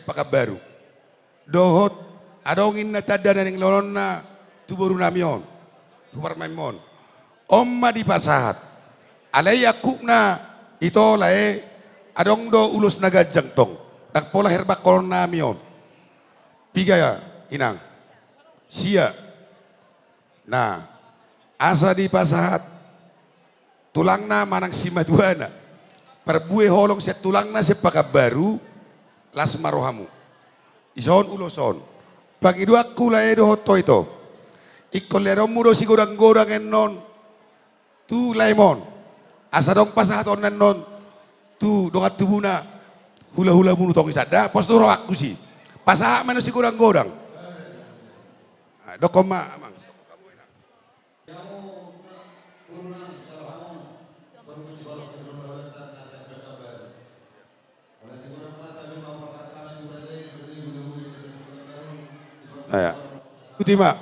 Pakabaru. Dohot adongin na tada na ning lonon na tuburu namion. Tupar maimon. Omma di pasahat. Alay aku na ito lae adong do ulus naga jangtong. Nagpola herbak kolon namion. Piga ya inang. Sia. Nah, asa di pasahat. Tulang na manang simaduana. Perbuhe holong set tulang na sepakabaru. Las marohamu. Ison uloson. Pag iduak kulay do hoto ito. Ikolerom mudo si gorang-gorang enon. Tu lemon. Asa dong pasahaton enon. Tu dongat tubuna. Hula-hula mulu tong isada. Posturo aku sih. Pasahak menu si gorang-gorang. Dokoma amang. Ya. Kutima.